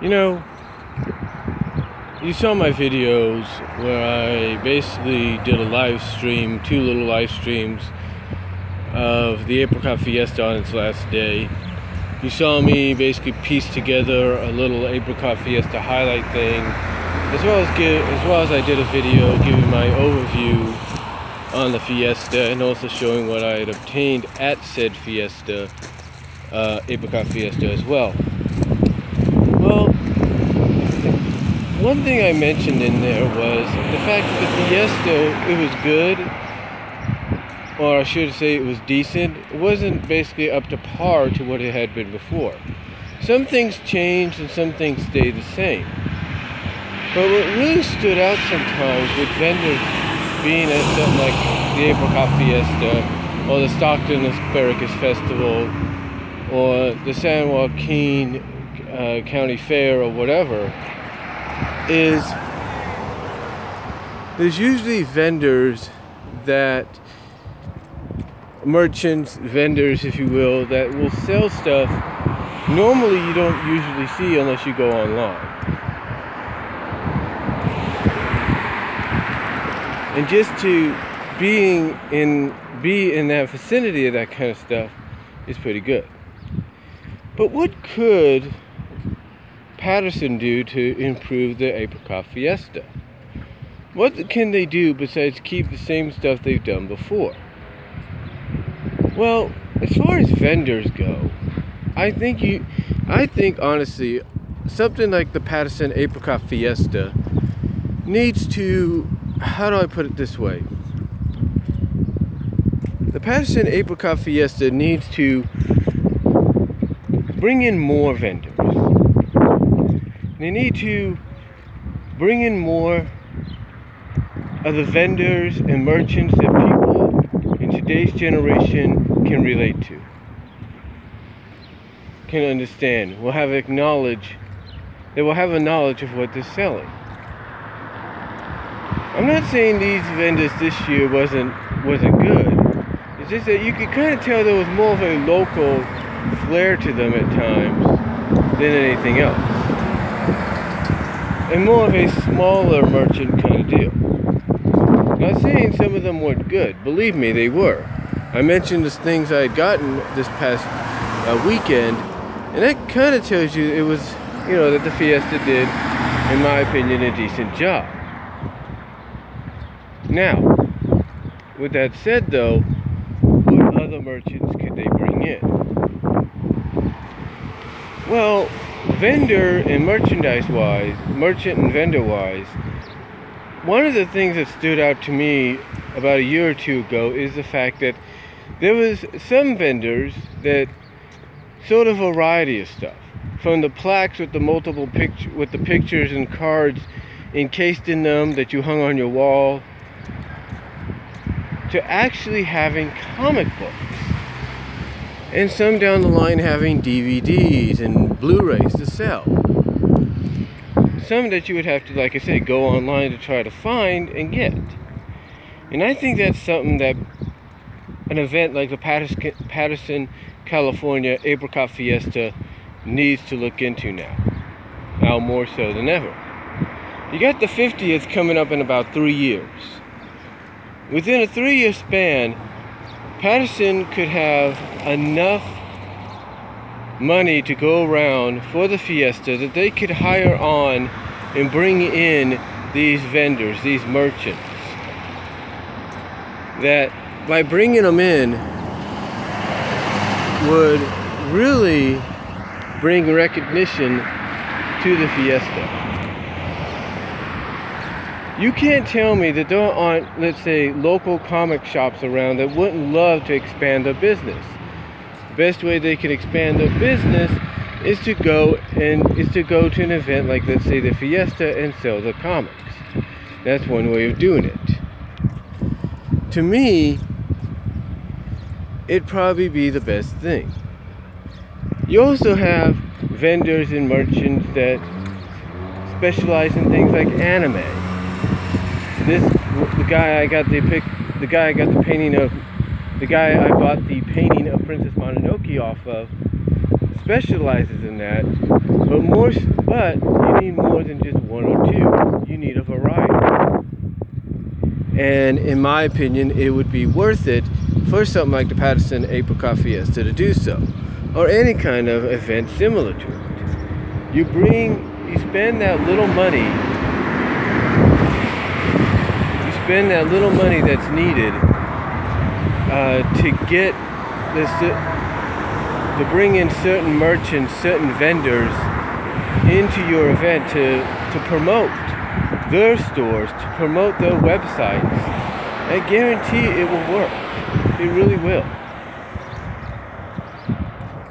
You know, you saw my videos where I basically did a live stream, two little live streams of the Apricot Fiesta on its last day. You saw me basically piece together a little Apricot Fiesta highlight thing, as well as I did a video giving my overview on the Fiesta and also showing what I had obtained at said Fiesta, Apricot Fiesta as well. Well, one thing I mentioned in there was the fact that the Fiesta, it was good, or I should say it was decent. It wasn't basically up to par to what it had been before. Some things changed and some things stayed the same. But what really stood out sometimes with vendors being at something like the Apricot Fiesta, or the Stockton Asparagus Festival, or the San Joaquin County Fair, or whatever, is there's usually vendors merchants, vendors, if you will, that will sell stuff normally you don't usually see unless you go online. And just to be in that vicinity of that kind of stuff is pretty good. But what could Patterson do to improve the Apricot Fiesta? What can they do besides keep the same stuff they've done before? Well, as far as vendors go, I think honestly, something like the Patterson Apricot Fiesta needs to, how do I put it this way? The Patterson Apricot Fiesta needs to bring in more vendors. They need to bring in more of the vendors and merchants that people in today's generation can relate to, can understand, they will have a knowledge of what they're selling. I'm not saying these vendors this year wasn't good. It's just that you could kind of tell there was more of a local flair to them at times than anything else, and more of a smaller merchant kind of deal. Not saying some of them weren't good. Believe me, they were. I mentioned the things I had gotten this past weekend, and that kind of tells you it was, that the Fiesta did, in my opinion, a decent job. Now, with that said though, what other merchants could they bring in? Well, vendor and merchant and vendor wise, one of the things that stood out to me about a year or two ago is the fact that there was some vendors that sold a variety of stuff, from the plaques with the pictures and cards encased in them that you hung on your wall, to actually having comic books, and some down the line having DVDs and Blu-rays to sell. Some that you would have to, like I said, go online to try to find and get. And I think that's something that an event like the Patterson, California Apricot Fiesta needs to look into now more so than ever. You got the 50th coming up in about 3 years. Within a 3-year span, Patterson could have enough money to go around for the Fiesta that they could hire on and bring in these vendors, these merchants, that by bringing them in would really bring recognition to the Fiesta. You can't tell me that there aren't, let's say, local comic shops around that wouldn't love to expand their business. The best way they can expand their business is to go to an event like, let's say, the Fiesta, and sell the comics. That's one way of doing it. To me, it'd probably be the best thing. You also have vendors and merchants that specialize in things like anime. The guy I bought the painting of Princess Mononoke off of specializes in that, but you need more than just one or two. You need a variety. And in my opinion, it would be worth it for something like the Patterson Apricot Fiesta to do so, or any kind of event similar to it. You spend that little money. You spend that little money that's needed to get this, to bring in certain merchants, certain vendors into your event to promote their stores, to promote their websites. I guarantee it will work. It really will.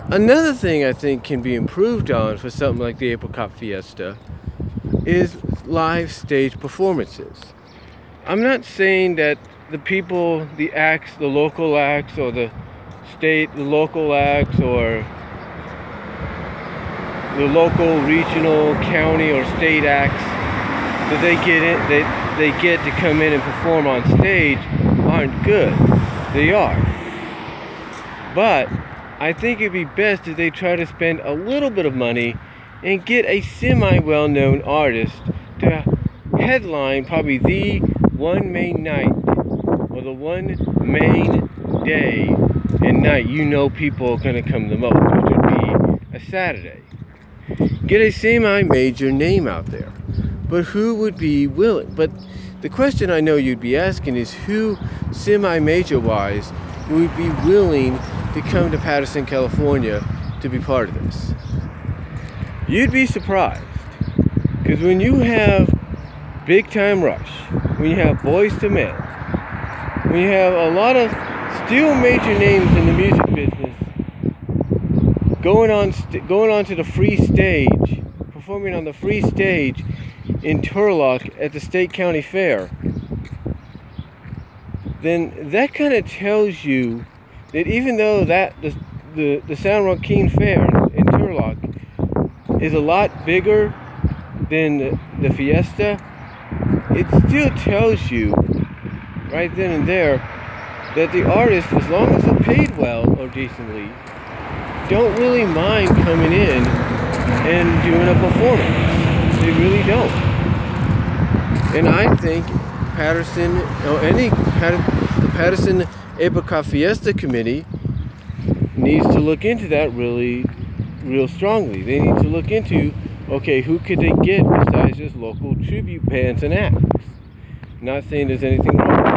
Another thing I think can be improved on for something like the Apricot Fiesta is live stage performances. I'm not saying that the people, the acts, the local acts, or the local acts, or the local, regional, county, or state acts that they get to come in and perform on stage aren't good. They are. But I think it'd be best if they try to spend a little bit of money and get a semi-well-known artist to headline probably the one main night, or the one main day and night you know people are going to come the most, which would be a Saturday. Get a semi-major name out there. But who would be willing? But the question I know you'd be asking is who, semi-major wise, would be willing to come to Patterson, California to be part of this? You'd be surprised. Because when you have Big Time Rush, when you have Boyz II Men, when you have a lot of still major names in the music business going on to the free stage, performing on the free stage in Turlock at the State County Fair, then that kind of tells you that even though that the San Joaquin Fair in Turlock is a lot bigger than the Fiesta, it still tells you right then and there that the artists, as long as they're paid well or decently, don't really mind coming in and doing a performance. They really don't. And I think Patterson, or the Patterson Apricot Fiesta Committee needs to look into that real strongly. They need to look into, okay, who could they get besides just local tribute bands and acts? Not saying there's anything wrong with it.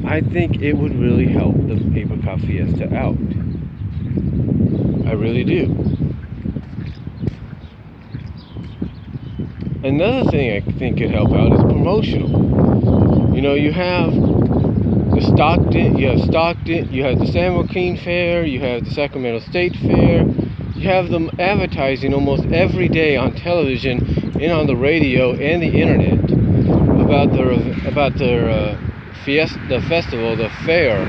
I think it would really help the Apricot Fiesta out. I really do. Another thing I think could help out is promotional. You know, you have the Stockton, you have the San Joaquin Fair, you have the Sacramento State Fair. You have them advertising almost every day on television and on the radio and the internet about their fiesta, the festival, the fair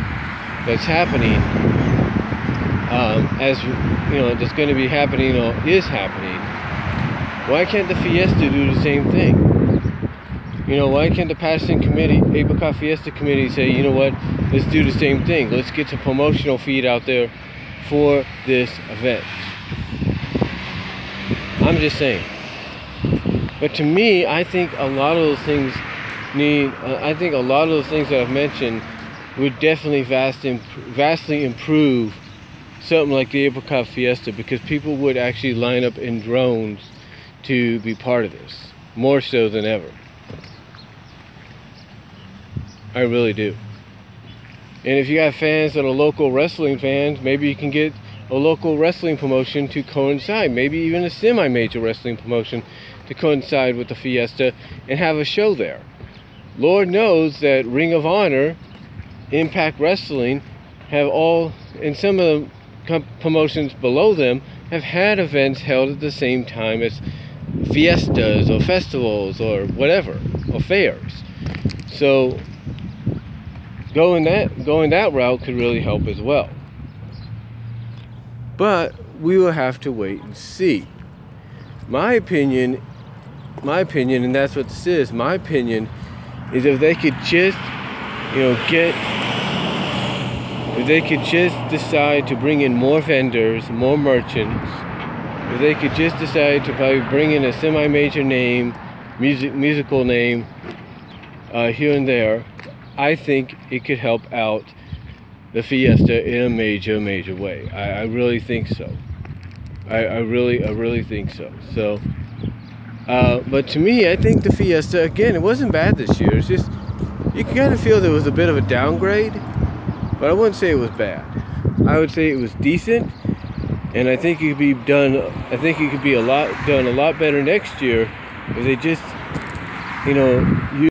that's happening. As you know, that's going to be happening or is happening. Why can't the Fiesta do the same thing? You know, why can't the Patterson Committee, Apricot Fiesta Committee, say, you know what, let's do the same thing. Let's get some promotional feed out there for this event. I'm just saying. But to me, I think a lot of those things that I've mentioned would definitely vastly improve something like the Apricot Fiesta, because people would actually line up in drones to be part of this, more so than ever. I really do. And if you have fans that are local wrestling fans, maybe you can get a local wrestling promotion to coincide, maybe even a semi-major wrestling promotion to coincide with the Fiesta and have a show there. Lord knows that Ring of Honor, Impact Wrestling, have all, and some of the promotions below them, have had events held at the same time as fiestas or festivals or whatever, or fairs. So going that route could really help as well. But we will have to wait and see. My opinion, and that's what this is, my opinion is if they could just, you know, get if they could just decide to bring in more vendors, more merchants, if they could just decide to probably bring in a semi-major name, musical name, here and there, I think it could help out the Fiesta in a major way. I really think so. I really think so. So, but to me, I think the Fiesta, again, it wasn't bad this year. It's just, you can kind of feel there was a bit of a downgrade, but I wouldn't say it was bad. I would say it was decent, and I think it could be done. I think it could be done a lot better next year if they just, you know, use